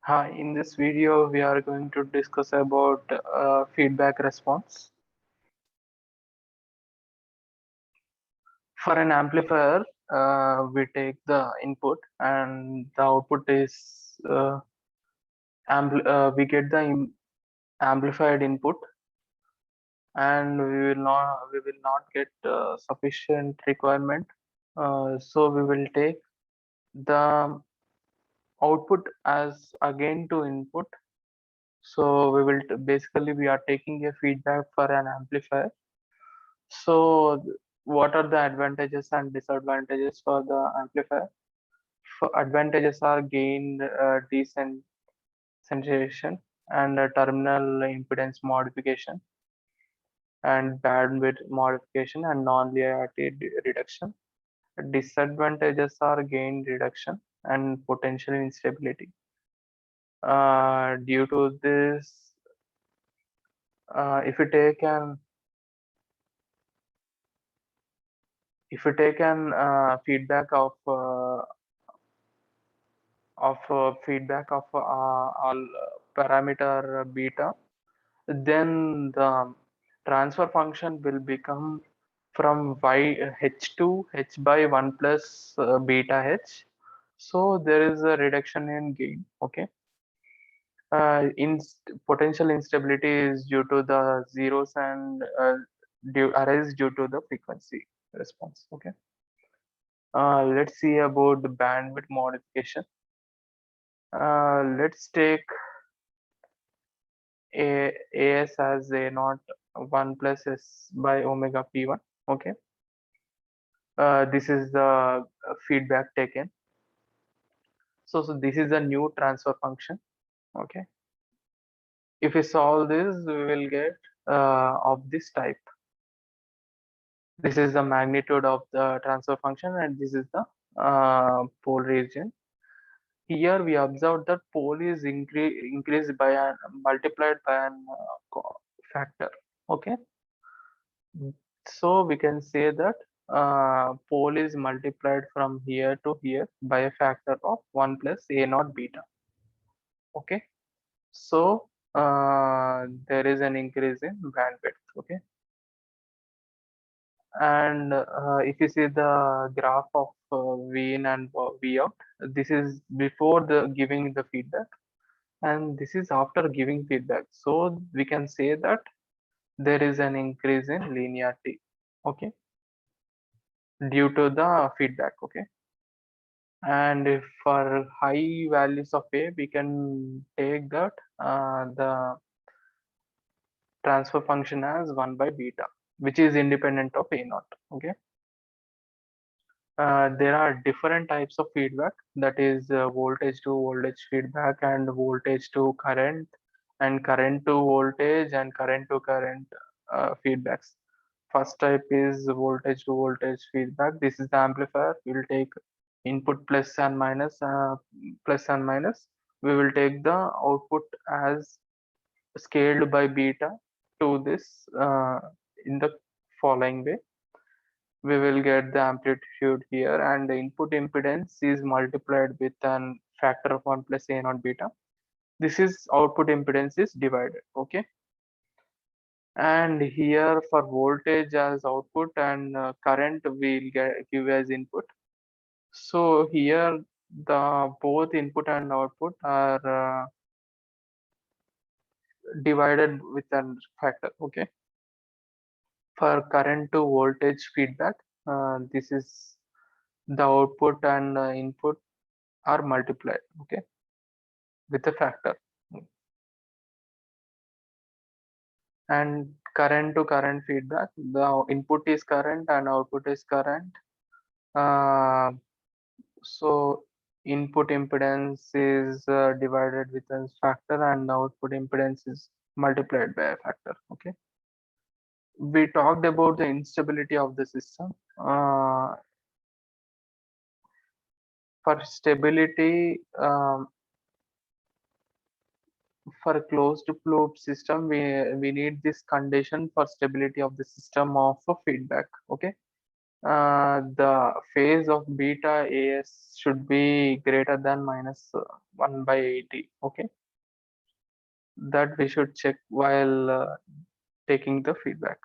Hi, in this video we are going to discuss about feedback response. For an amplifier, we take the input and the output is we get the amplified input, and we will not get sufficient requirement. So we will take the output as again to input. So basically we are taking a feedback for an amplifier. So, what are the advantages and disadvantages for the amplifier? For advantages are gain desensitization and terminal impedance modification and bandwidth modification and non-linearity reduction. Disadvantages are gain reduction and potential instability. Due to this, if you take an feedback of all parameter beta, then the transfer function will become from y h to h by 1 plus beta h. So there is a reduction in gain. Okay. In potential instability is due to the zeros and arise due to the frequency response. Okay. Let's see about the bandwidth modification. Let's take as a naught 1 plus s by omega p1. Okay. This is the feedback taken. So this is a new transfer function. Okay. If we solve this, we will get of this type. This is the magnitude of the transfer function, and this is the pole region. Here we observe that pole is increased by an multiplied by an factor. Okay. So we can say that pole is multiplied from here to here by a factor of 1 plus a naught beta. Okay. So there is an increase in bandwidth. Okay. And if you see the graph of V in and V out, this is before the giving the feedback, and this is after giving feedback. So we can say that there is an increase in linearity. Okay. Due to the feedback. Okay. And if for high values of a, we can take that the transfer function as 1 by beta, which is independent of a naught. Okay. There are different types of feedback, that is voltage to voltage feedback and voltage to current and current to voltage and current to current feedbacks. First type is voltage to voltage feedback. This is the amplifier. We will take input plus and minus. We will take the output as scaled by beta to this in the following way. We will get the amplitude here, and the input impedance is multiplied with an factor of 1 plus a naught beta. This is output impedance is divided. Okay. And here for voltage as output and current we'll give as input. So here the both input and output are divided with a factor. Okay. For current to voltage feedback, this is the output and input are multiplied. Okay. With a factor. And current to current feedback, the input is current and output is current. So input impedance is divided with a factor and output impedance is multiplied by a factor. Okay. We talked about the instability of the system. For stability, for a closed loop system, we need this condition for stability of the system of feedback. Okay. the phase of beta AS should be greater than minus 1 by 80. Okay, that we should check while taking the feedback.